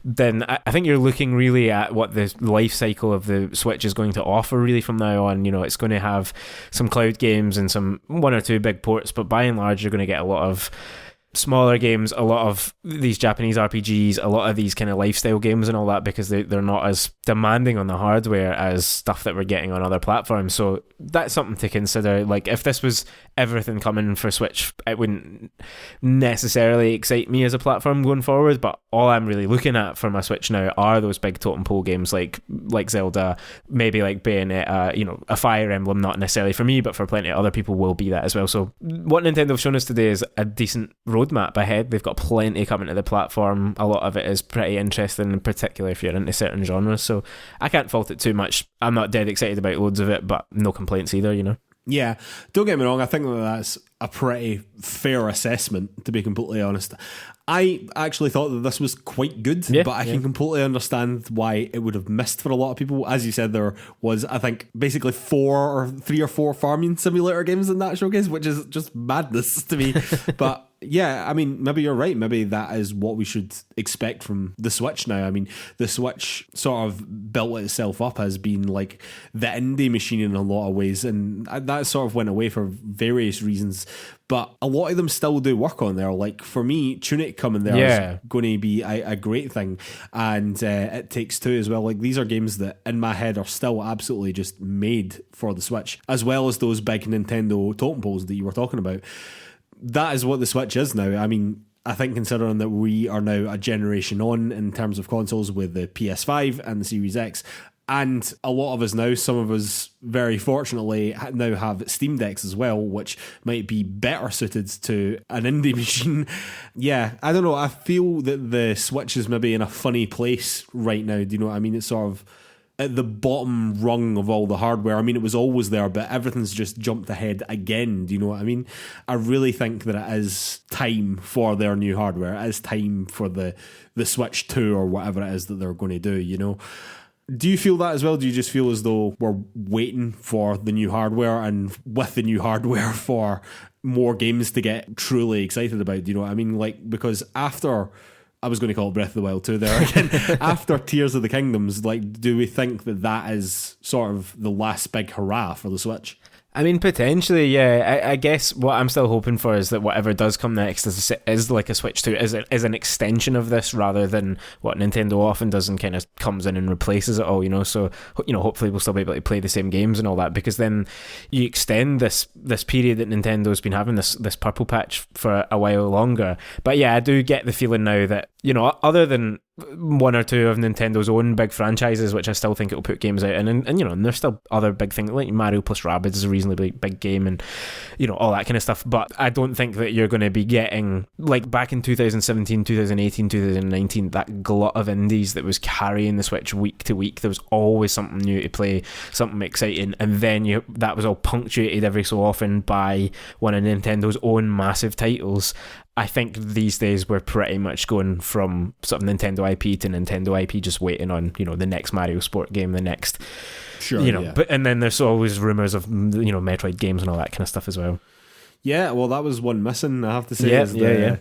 then I think you're looking really at what the life cycle of the Switch is going to offer really from now on. It's going to have some cloud games and some one or two big ports, but by and large you're going to get a lot of smaller games, a lot of these Japanese RPGs, a lot of these kind of lifestyle games and all that, because they're not as demanding on the hardware as stuff that we're getting on other platforms. So that's something to consider. Like, if this was everything coming for Switch, it wouldn't necessarily excite me as a platform going forward, but all I'm really looking at for my Switch now are those big totem pole games like Zelda, maybe like Bayonetta, a Fire Emblem, not necessarily for me, but for plenty of other people will be that as well. So what Nintendo have shown us today is a decent roadmap ahead. They've got plenty coming to the platform. A lot of it is pretty interesting, in particular if you're into certain genres, so I can't fault it too much. I'm not dead excited about loads of it, but no complaints either, Yeah, don't get me wrong, I think that's a pretty fair assessment, to be completely honest. I actually thought that this was quite good, but I can completely understand why it would have missed for a lot of people. As you said, there was, I think, basically 3 or 4 farming simulator games in that showcase, which is just madness to me. But yeah, I mean, maybe you're right. Maybe that is what we should expect from the Switch now. I mean, the Switch sort of built itself up as being like the indie machine in a lot of ways, and that sort of went away for various reasons. But a lot of them still do work on there. Like, for me, Tunic coming there is going to be a great thing. And It Takes Two as well. Like, these are games that in my head are still absolutely just made for the Switch, as well as those big Nintendo totem poles that you were talking about. That is what the Switch is now. I mean, I think considering that we are now a generation on in terms of consoles with the PS5 and the Series X, and a lot of us now, some of us very fortunately now have Steam Decks as well, which might be better suited to an indie machine. Yeah, I don't know. I feel that the Switch is maybe in a funny place right now. Do you know what I mean? It's sort of at the bottom rung of all the hardware. I mean, it was always there, but everything's just jumped ahead again. Do you know what I mean? I really think that it is time for their new hardware. It is time for the Switch 2 or whatever it is that they're going to do, Do you feel that as well? Do you just feel as though we're waiting for the new hardware, and with the new hardware for more games to get truly excited about? Do you know what I mean? Like, because after, I was going to call it Breath of the Wild 2 there again, after Tears of the Kingdoms, like, do we think that is sort of the last big hurrah for the Switch? I mean, potentially, yeah. I guess what I'm still hoping for is that whatever does come next is like a Switch 2, is an extension of this rather than what Nintendo often does and kind of comes in and replaces it all, So, hopefully we'll still be able to play the same games and all that, because then you extend this period that Nintendo's been having, this purple patch, for a while longer. But yeah, I do get the feeling now that, other than one or two of Nintendo's own big franchises, which I still think it'll put games out in, and there's still other big things like Mario plus Rabbids is a reasonably big game, and all that kind of stuff. But I don't think that you're going to be getting, like back in 2017, 2018, 2019, that glut of indies that was carrying the Switch week to week. There was always something new to play, something exciting, and then that was all punctuated every so often by one of Nintendo's own massive titles. I think these days we're pretty much going from sort of Nintendo IP to Nintendo IP, just waiting on, the next Mario Sport game, the next, But and then there's always rumors of, Metroid games and all that kind of stuff as well. Yeah, well, that was one missing, I have to say.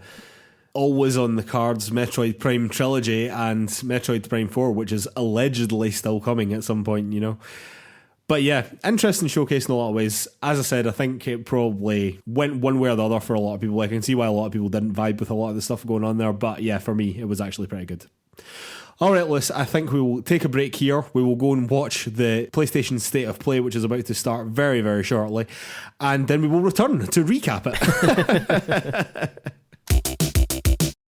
Always on the cards, Metroid Prime Trilogy and Metroid Prime 4, which is allegedly still coming at some point, But yeah, interesting showcase in a lot of ways. As I said, I think it probably went one way or the other for a lot of people. I can see why a lot of people didn't vibe with a lot of the stuff going on there. But yeah, for me, it was actually pretty good. All right, Lewis, I think we will take a break here. We will go and watch the PlayStation State of Play, which is about to start very, very shortly. And then we will return to recap it.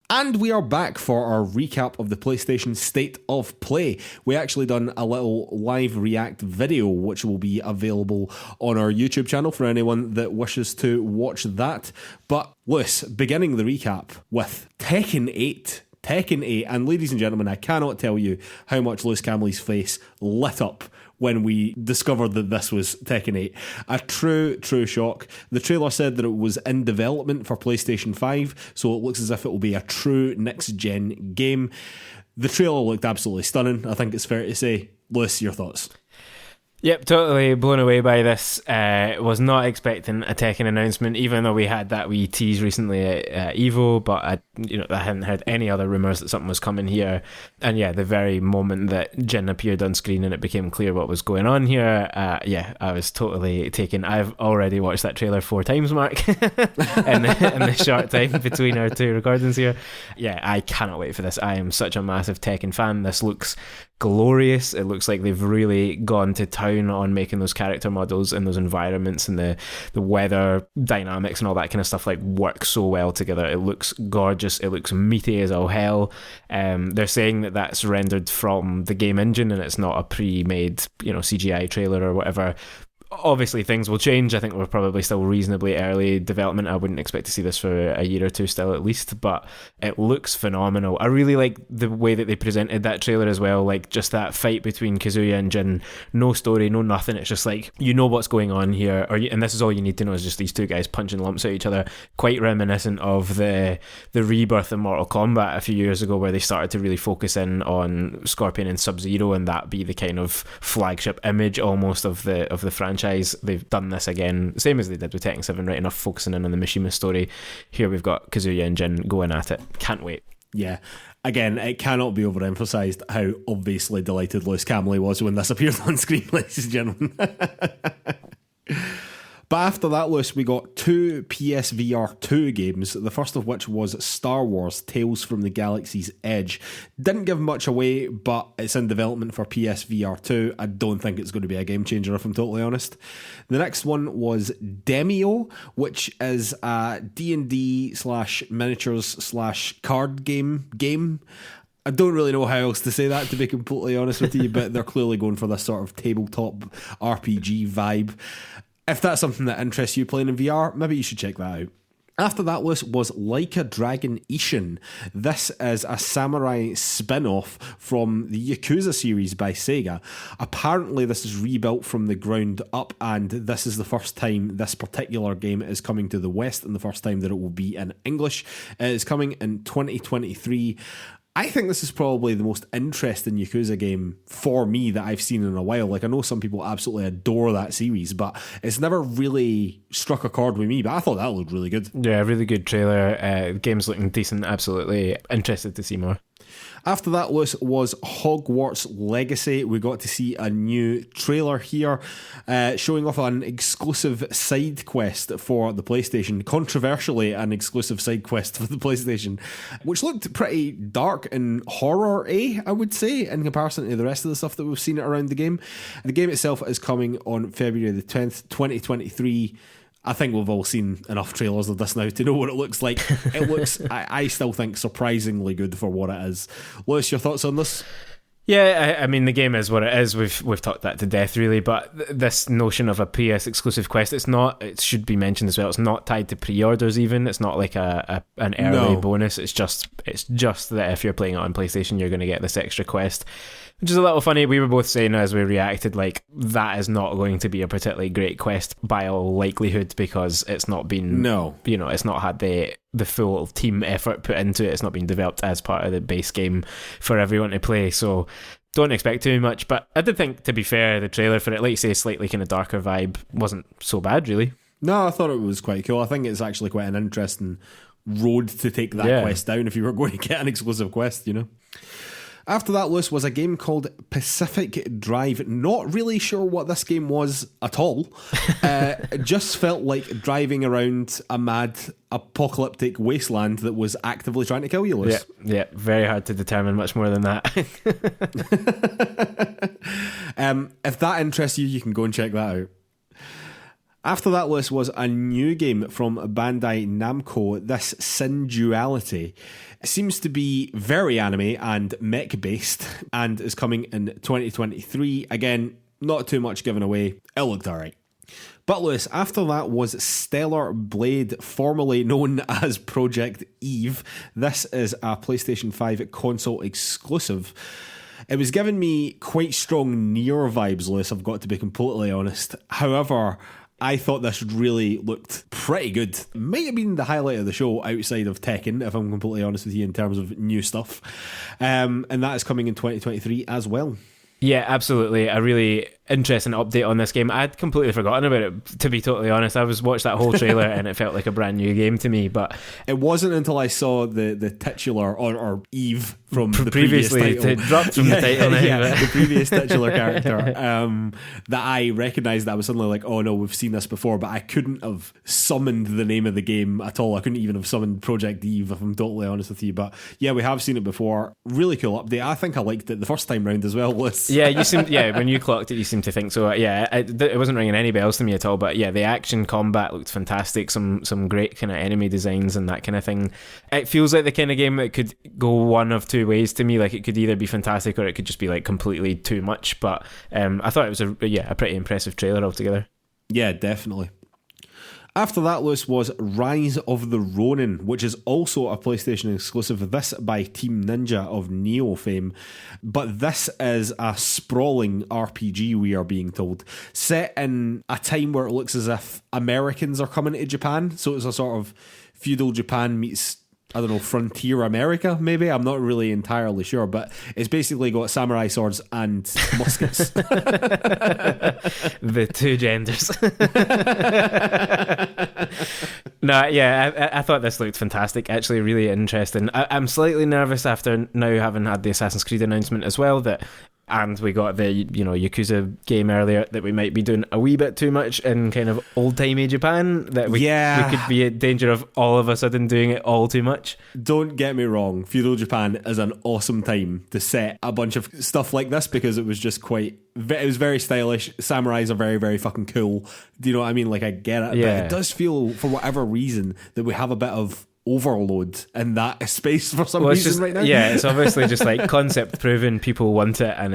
And we are back for our recap of the PlayStation State of Play. We actually done a little live react video, which will be available on our YouTube channel for anyone that wishes to watch that. But Lewis, beginning the recap with Tekken 8. Tekken 8, and ladies and gentlemen, I cannot tell you how much Lewis Camley's face lit up when we discovered that this was Tekken 8. A true shock. The trailer said that it was in development for PlayStation 5, so it looks as if it will be a true next-gen game. The trailer looked absolutely stunning, I think it's fair to say. Lewis, your thoughts? Yep, totally blown away by this. Was not expecting a Tekken announcement, even though we had that wee tease recently at Evo, but I hadn't heard any other rumours that something was coming here. And yeah, the very moment that Jin appeared on screen and it became clear what was going on here, I was totally taken. I've already watched that trailer 4 times, Mark, in the short time between our 2 recordings here. Yeah, I cannot wait for this. I am such a massive Tekken fan. This looks glorious. It looks like they've really gone to town on making those character models and those environments and the weather dynamics and all that kind of stuff like work so well together. It looks gorgeous. It looks meaty as all hell. They're saying that that's rendered from the game engine and it's not a pre-made CGI trailer or whatever. Obviously things will change. I think we're probably still reasonably early development. I wouldn't expect to see this for a year or 2 still at least, but it looks phenomenal. I really like the way that they presented that trailer as well, like just that fight between Kazuya and Jin. No story, no nothing. It's just like, you know what's going on here, and this is all you need to know is just these 2 guys punching lumps at each other. Quite reminiscent of the rebirth of Mortal Kombat a few years ago, where they started to really focus in on Scorpion and Sub-Zero and that be the kind of flagship image almost of the franchise. They've done this again, same as they did with Tekken 7, right enough, focusing in on the Mishima story. Here we've got Kazuya and Jin going at it. Can't wait. Yeah. Again, it cannot be overemphasised how obviously delighted Lewis Camley was when this appeared on screen, ladies and gentlemen. But after that, Lewis, we got 2 PSVR 2 games, the first of which was Star Wars Tales from the Galaxy's Edge. Didn't give much away, but it's in development for PSVR 2. I don't think it's going to be a game changer, if I'm totally honest. The next one was Demio, which is a D&D / miniatures / card game. I don't really know how else to say that, to be completely honest with you, but they're clearly going for this sort of tabletop RPG vibe. If that's something that interests you playing in VR, maybe you should check that out. After that list was Like a Dragon Ishin. This is a samurai spin-off from the Yakuza series by Sega. Apparently this is rebuilt from the ground up, and this is the first time this particular game is coming to the West and the first time that it will be in English. It is coming in 2023. I think this is probably the most interesting Yakuza game for me that I've seen in a while. Like, I know some people absolutely adore that series, but it's never really struck a chord with me. But I thought that looked really good. Yeah, really good trailer. Game's looking decent. Absolutely interested to see more. After that list was Hogwarts Legacy. We got to see a new trailer here showing off an exclusive side quest for the PlayStation. Controversially, an exclusive side quest for the PlayStation, which looked pretty dark and horror-y, I would say, in comparison to the rest of the stuff that we've seen around the game. The game itself is coming on February the 10th, 2023. I think we've all seen enough trailers of this now to know what it looks like. It looks, I still think, surprisingly good for what it is. Lewis, your thoughts on this? Yeah, I mean, the game is what it is. We've talked that to death, really. But this notion of a PS exclusive quest, it's not. It should be mentioned as well. It's not tied to pre-orders. Even it's not like an early bonus. It's just that if you're playing it on PlayStation, you're going to get this extra quest. Which is a little funny. We were both saying as we reacted, like, that is not going to be a particularly great quest by all likelihood, because it's not been, it's not had the full team effort put into it. It's not been developed as part of the base game for everyone to play. So don't expect too much. But I did think, to be fair, the trailer for it, like you say, slightly kind of darker vibe, wasn't so bad, really. No, I thought it was quite cool. I think it's actually quite an interesting road to take that quest down if you were going to get an exclusive quest, After that list was a game called Pacific Drive. Not really sure what this game was at all. It just felt like driving around a mad apocalyptic wasteland that was actively trying to kill you, Lewis. Yeah, very hard to determine much more than that. If that interests you, you can go and check that out. After that list was a new game from Bandai Namco, this Sin Duality. It seems to be very anime and mech based and is coming in 2023. Again, not too much given away. It looked alright. But Lewis, after that was Stellar Blade, formerly known as Project Eve. This is a PlayStation 5 console exclusive. It was giving me quite strong Nier vibes, Lewis, I've got to be completely honest. However, I thought this really looked pretty good. Might have been the highlight of the show outside of Tekken, if I'm completely honest with you, in terms of new stuff. And that is coming in 2023 as well. Yeah, absolutely. A really interesting update on this game. I'd completely forgotten about it, to be totally honest. I watched that whole trailer and it felt like a brand new game to me, but it wasn't until I saw the titular or Eve from the previous title. It dropped from the title. The previous titular character, that I recognised that I was suddenly like, oh no, we've seen this before, but I couldn't have summoned the name of the game at all. I couldn't even have summoned Project Eve, if I'm totally honest with you. But yeah, we have seen it before. Really cool update. I think I liked it the first time round as well, Liz. Yeah, when you clocked it, you seemed to think so. It wasn't ringing any bells to me at all, but yeah, the action combat looked fantastic. Some great kind of enemy designs and that kind of thing. It feels like the kind of game that could go one of two ways to me. Like, it could either be fantastic or it could just be like completely too much, but I thought it was a pretty impressive trailer altogether. Yeah, definitely. After that, Lewis, was Rise of the Ronin, which is also a PlayStation exclusive, this by Team Ninja of Neo fame. But this is a sprawling RPG, we are being told, set in a time where it looks as if Americans are coming to Japan. So it's a sort of feudal Japan meets, I don't know, frontier America, maybe? I'm not really entirely sure, but it's basically got samurai swords and muskets. The two genders. I thought this looked fantastic. Actually, really interesting. I'm slightly nervous after now having had the Assassin's Creed announcement as well, and we got the Yakuza game earlier, that we might be doing a wee bit too much in kind of old-timey Japan, that we could be in danger of all of a sudden doing it all too much. Don't get me wrong, feudal Japan is an awesome time to set a bunch of stuff like this, because it was just it was very stylish. Samurais are very, very fucking cool. Do you know what I mean? Like, I get it, but it does feel, for whatever reason, that we have a bit of overload in that space for some reason right now. Yeah, it's obviously just like concept proven, people want it, and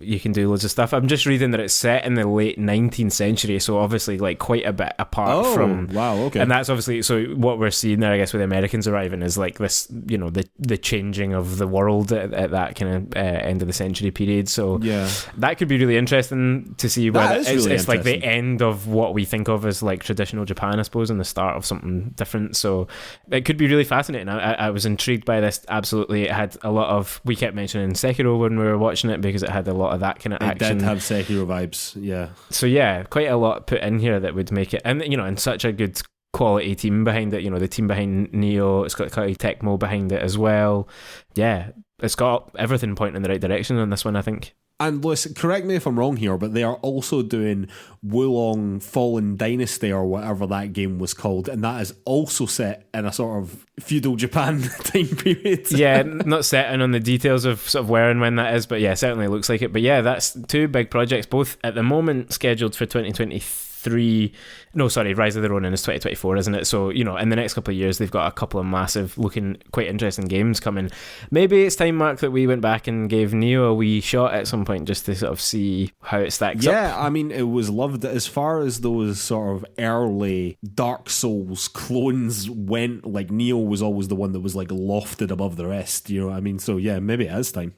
you can do loads of stuff. I'm just reading that it's set in the late 19th century, so obviously like quite a bit apart from. Wow, okay. And that's obviously, so what we're seeing there, I guess, with the Americans arriving is like this, the changing of the world at that kind of end of the century period. So yeah, that could be really interesting to see whether it's like the end of what we think of as like traditional Japan, I suppose, and the start of something different. So it could be really fascinating. I was intrigued by this, absolutely. It had a lot of, we kept mentioning Sekiro when we were watching it, because it had a lot of that kind of action. It did have Sekiro vibes, yeah. So yeah, quite a lot put in here that would make it, and and such a good quality team behind it. The team behind Neo, it's got Koei Tecmo behind it as well. Yeah, it's got everything pointing in the right direction on this one, I think. And Lewis, correct me if I'm wrong here, but they are also doing Wulong Fallen Dynasty, or whatever that game was called, and that is also set in a sort of feudal Japan time period. Yeah, not set in on the details of sort of where and when that is, but yeah, certainly looks like it. But yeah, that's two big projects, both at the moment scheduled for 2023. Rise of the Ronin is 2024, isn't it? So, in the next couple of years, they've got a couple of massive looking, quite interesting games coming. Maybe it's time, Mark, that we went back and gave Neo a wee shot at some point, just to sort of see how it stacks up. Yeah, I mean, it was loved. As far as those sort of early Dark Souls clones went, like, Neo was always the one that was like lofted above the rest, you know what I mean? So yeah, maybe it is time.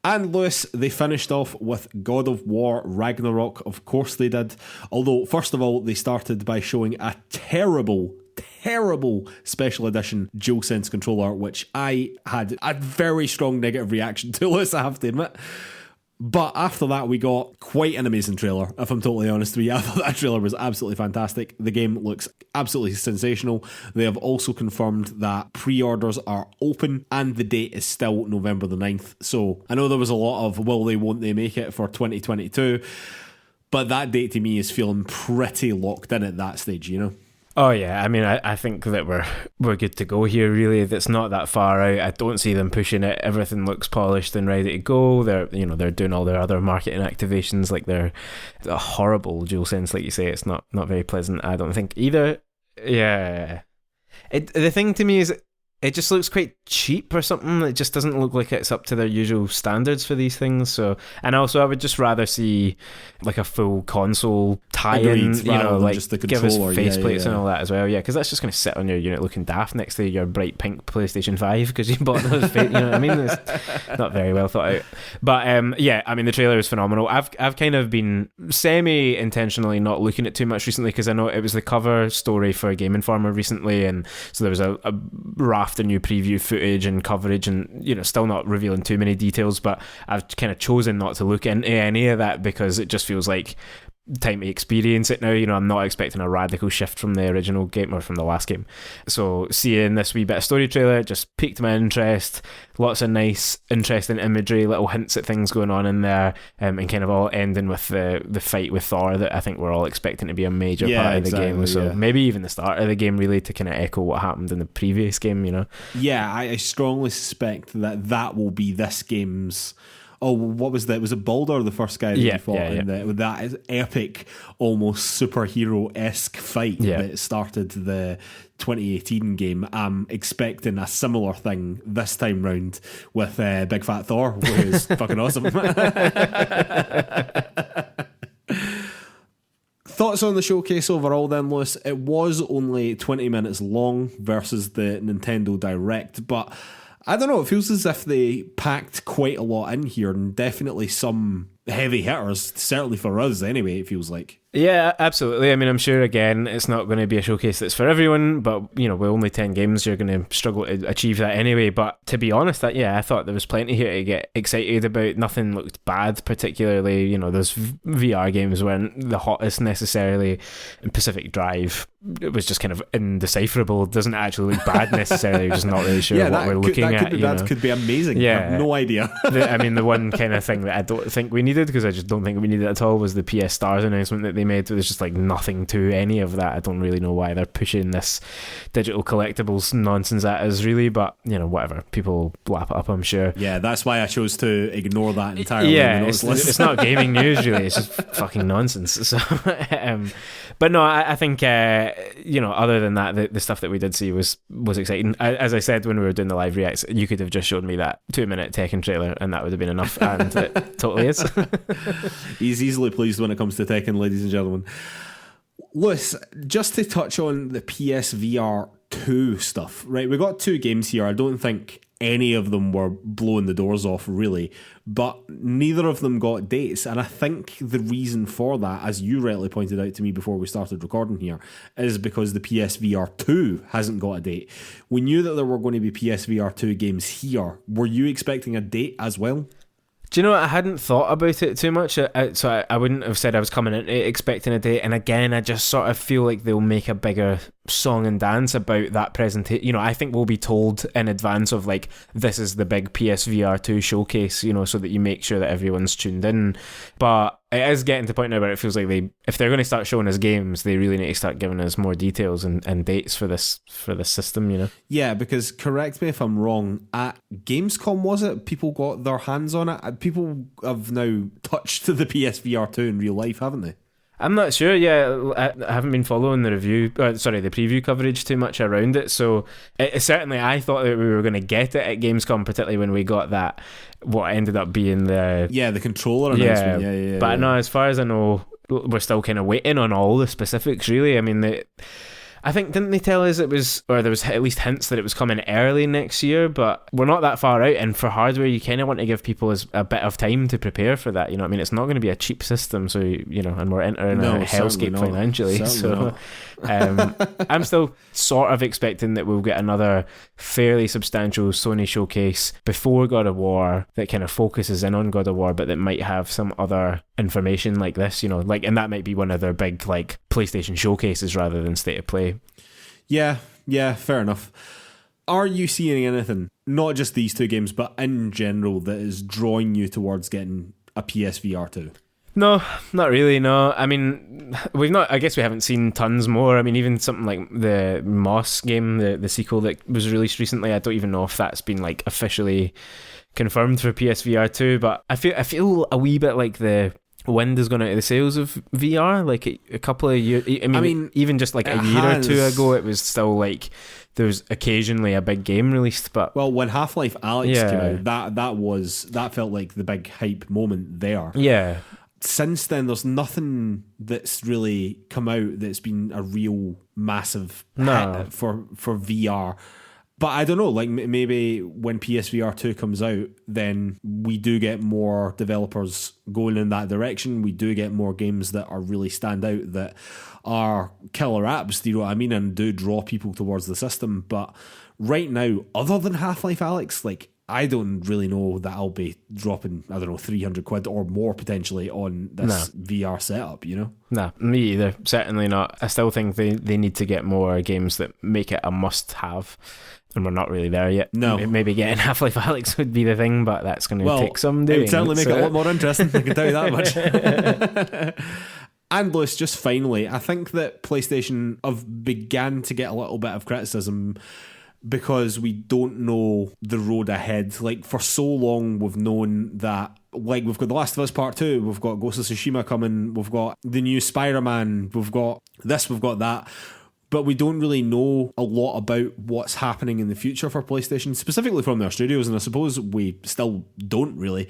And Lewis, they finished off with God of War Ragnarok. Of course they did. Although, first of all, they started by showing a terrible special edition DualSense controller, which I had a very strong negative reaction to, Lewis, I have to admit. But after that, we got quite an amazing trailer, if I'm totally honest with you. I thought that trailer was absolutely fantastic. The game looks absolutely sensational. They have also confirmed that pre-orders are open, and the date is still November the 9th. So I know there was a lot of will they, won't they make it for 2022, but that date to me is feeling pretty locked in at that stage, Oh yeah, I mean, I think that we're good to go here. Really, it's not that far out. I don't see them pushing it. Everything looks polished and ready to go. They're doing all their other marketing activations. Like, they're a horrible DualSense, like you say. It's not very pleasant, I don't think either. Yeah, the thing to me is, it just looks quite cheap or something. It just doesn't look like it's up to their usual standards for these things. So, and also I would just rather see like a full console tie-in, you know, like just the give us faceplates and all that as well. Yeah, because that's just going to sit on your unit looking daft next to your bright pink PlayStation 5 because you bought those. You know what I mean? It's not very well thought out. But yeah, I mean the trailer is phenomenal. I've kind of been semi-intentionally not looking at too much recently because I know it was the cover story for Game Informer recently, and so there was a raft of new preview footage and coverage, and you know, still not revealing too many details. But I've kind of chosen not to look into any of that because it just feels like time to experience it now. You know, I'm not expecting a radical shift from the original game or from the last game. So seeing this wee bit of story trailer just piqued my interest. Lots of nice, interesting imagery, little hints at things going on in there, and kind of all ending with the fight with Thor that I think we're all expecting to be a major part of the game. So maybe even the start of the game, really, to kind of echo what happened in the previous game, you know? Yeah, I strongly suspect that will be this game's... Oh, what was that? Was it Baldur, the first guy that you fought in that epic, almost superhero-esque fight that started the 2018 game? I'm expecting a similar thing this time round with Big Fat Thor, which is fucking awesome. Thoughts on the showcase overall then, Lewis? It was only 20 minutes long versus the Nintendo Direct, but I don't know, it feels as if they packed quite a lot in here, and definitely some heavy hitters, certainly for us anyway, it feels like. Yeah, absolutely. I mean, I'm sure, again, it's not going to be a showcase that's for everyone, but, you know, with only 10 games, you're going to struggle to achieve that anyway. But to be honest, I thought there was plenty here to get excited about. Nothing looked bad, particularly, you know, those VR games weren't the hottest necessarily. And Pacific Drive, it was just kind of indecipherable. It doesn't actually look bad necessarily. We're just not really sure what we're looking at. That could be amazing. Yeah. I have no idea. The one kind of thing that I don't think we needed, because I just don't think we needed it at all, was the PS Stars announcement that they made. There's just like nothing to any of that. I don't really know why they're pushing this digital collectibles nonsense at us, really, but you know, whatever, people lap it up, I'm sure. Yeah, that's why I chose to ignore that entirely. Yeah, it's not gaming news really, it's just fucking nonsense. So but no, I think you know, other than that, the stuff that we did see was exciting. As I said when we were doing the live reacts, you could have just showed me that 2-minute Tekken trailer and that would have been enough, and it totally is. He's easily pleased when it comes to Tekken, ladies and gentlemen. Lewis, just to touch on the PSVR 2 stuff, right? We got 2 games here. I don't think any of them were blowing the doors off, really, but neither of them got dates. And I think the reason for that, as you rightly pointed out to me before we started recording here, is because the PSVR 2 hasn't got a date. We knew that there were going to be PSVR 2 games here. Were you expecting a date as well? Do you know what? I hadn't thought about it too much, so I wouldn't have said I was coming in expecting a date. And again, I just sort of feel like they'll make a bigger song and dance about that presentation. You know, I think we'll be told in advance of like, this is the big PSVR 2 showcase, you know, so that you make sure that everyone's tuned in. But it is getting to the point now where it feels like if they're going to start showing us games, they really need to start giving us more details and dates for this system, you know? Yeah, because correct me if I'm wrong, at Gamescom, was it? People got their hands on it. People have now touched the PSVR 2 in real life, haven't they? I'm not sure. Yeah, I haven't been following the preview coverage too much around it. So certainly, I thought that we were going to get it at Gamescom, particularly when we got that. What ended up being the controller announcement. Yeah. But no, as far as I know, we're still kind of waiting on all the specifics. Really, I mean, I think, didn't they tell us it was, or there was at least hints that it was coming early next year, but we're not that far out, and for hardware you kind of want to give people a bit of time to prepare for that, you know what I mean? It's not going to be a cheap system, so, you know, and we're entering a hellscape financially, so I'm still sort of expecting that we'll get another fairly substantial Sony showcase before God of War that kind of focuses in on God of War, but that might have some other information like this, you know, like, and that might be one of their big like PlayStation showcases rather than State of Play. Yeah, fair enough. Are you seeing anything, not just these 2 games, but in general, that is drawing you towards getting a PSVR 2? No, not really, no. I mean, I guess we haven't seen tons more. I mean, even something like the Moss game, the sequel that was released recently, I don't even know if that's been like officially confirmed for PSVR 2, but I feel a wee bit like the wind has gone out of the sales of VR. Like a couple of years, I mean even just like a year or two ago, it was still like there was occasionally a big game released. But when Half-Life Alyx came out, that felt like the big hype moment there. Yeah. Since then, there's nothing that's really come out that's been a real massive hit for VR. But I don't know, like maybe when PSVR 2 comes out, then we do get more developers going in that direction. We do get more games that are really stand out, that are killer apps, do you know what I mean, and do draw people towards the system. But right now, other than Half-Life Alyx, like, I don't really know that I'll be dropping, I don't know, 300 quid or more potentially on this VR setup, you know? No, me either. Certainly not. I still think they need to get more games that make it a must-have. And we're not really there yet. No. Maybe getting Half-Life Alyx would be the thing, but that's going to take some doing. It would certainly make it a lot more interesting, I can tell you that much. And Lewis, just finally, I think that PlayStation have began to get a little bit of criticism because we don't know the road ahead. Like, for so long, we've known that, like, we've got The Last of Us Part 2, we've got Ghost of Tsushima coming, we've got the new Spider-Man, we've got this, we've got that. But we don't really know a lot about what's happening in the future for PlayStation, specifically from their studios, and I suppose we still don't really.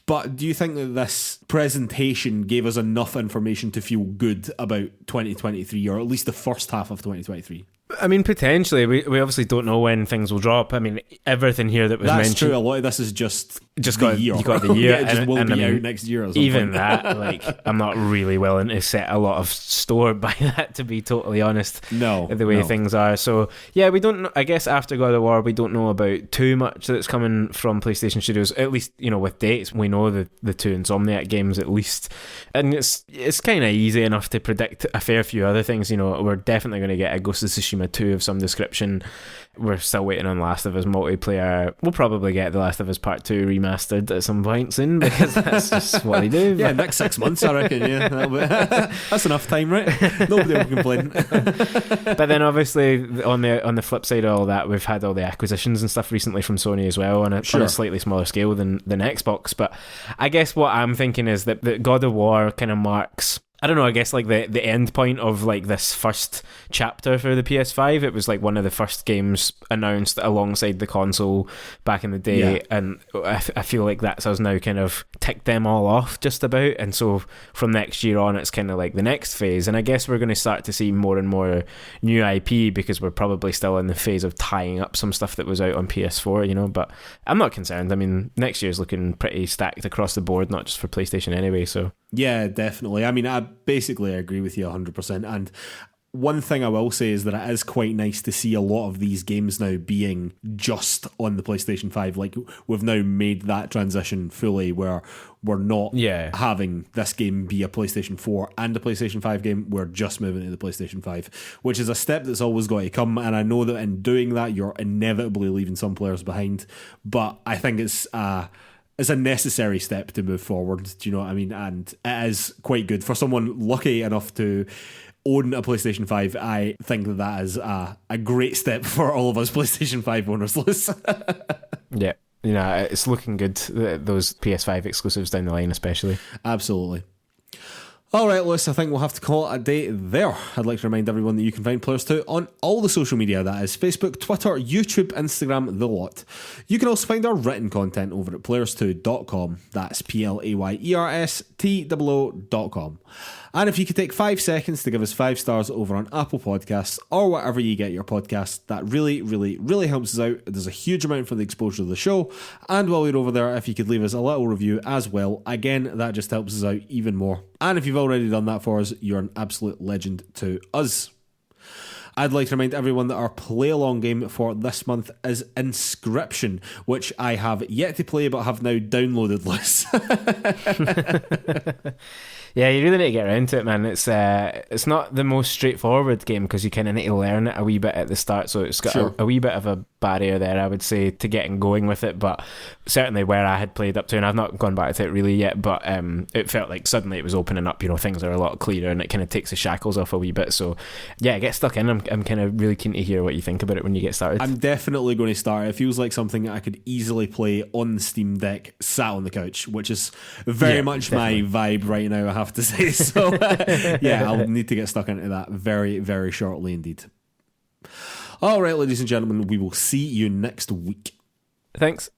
But do you think that this presentation gave us enough information to feel good about 2023, or at least the first half of 2023? I mean, potentially. We obviously don't know when things will drop. I mean, everything here that was mentioned... That's true. A lot of this is just got year. You got the year. It just will be out next year or something. Even that, like, I'm not really willing to set a lot of store by that, to be totally honest. No. The way things are. So, yeah, we don't know. I guess after God of War, we don't know about too much that's coming from PlayStation Studios. At least, you know, with dates, we know the two Insomniac games at least. And it's kind of easy enough to predict a fair few other things. You know, we're definitely going to get a Ghost of Tsushima 2 of some description. We're still waiting on Last of Us multiplayer. We'll probably get The Last of Us Part 2 remastered at some point soon, because that's just what they do. Yeah, next 6 months, I reckon. Yeah, that's enough time, right? Nobody will complain. But then obviously on the flip side of all that, we've had all the acquisitions and stuff recently from Sony as well, on a slightly smaller scale than Xbox. But I guess what I'm thinking is that God of War kind of marks, I don't know, I guess like the end point of like this first chapter for the PS5. It was like one of the first games announced alongside the console back in the day, and I feel like that's us now kind of ticked them all off just about, and so from next year on it's kind of like the next phase, and I guess we're going to start to see more and more new IP, because we're probably still in the phase of tying up some stuff that was out on PS4, you know, but I'm not concerned. I mean, next year's looking pretty stacked across the board, not just for PlayStation anyway, so... Yeah, definitely. I mean, I basically agree with you 100%. And one thing I will say is that it is quite nice to see a lot of these games now being just on the PlayStation 5. Like, we've now made that transition fully, where we're not having this game be a PlayStation 4 and a PlayStation 5 game. We're just moving to the PlayStation 5, which is a step that's always got to come. And I know that in doing that, you're inevitably leaving some players behind. But I think it's a necessary step to move forward. Do you know what I mean? And it is quite good for someone lucky enough to own a PlayStation 5. I think that is a great step for all of us PlayStation 5 owners, Liz. Yeah, you know, it's looking good, those PS5 exclusives down the line especially. Absolutely. All right, Lewis, I think we'll have to call it a day there. I'd like to remind everyone that you can find PlayersToo on all the social media, that is Facebook, Twitter, YouTube, Instagram, the lot. You can also find our written content over at PlayersToo.com. That's PlayerSTOO.com. And if you could take 5 seconds to give us 5 stars over on Apple Podcasts or wherever you get your podcasts, that really, really, really helps us out. There's a huge amount for the exposure of the show. And while you're over there, if you could leave us a little review as well, again, that just helps us out even more. And if you've already done that for us, you're an absolute legend to us. I'd like to remind everyone that our play-along game for this month is Inscryption, which I have yet to play but have now downloaded, Liz. Yeah, you really need to get around to it, man. It's not the most straightforward game, because you kind of need to learn it a wee bit at the start, so it's got a wee bit of a barrier there, I would say, to getting going with it. But certainly where I had played up to, and I've not gone back to it really yet, but it felt like suddenly it was opening up, you know, things are a lot clearer, and it kind of takes the shackles off a wee bit. So yeah, get stuck in. I'm I'm kind of really keen to hear what you think about it when you get started. I'm definitely going to start. It feels like something that I could easily play on the Steam Deck, sat on the couch, which is very much definitely my vibe right now, I have to say. So, yeah, I'll need to get stuck into that very, very shortly indeed. All right, ladies and gentlemen, we will see you next week. Thanks.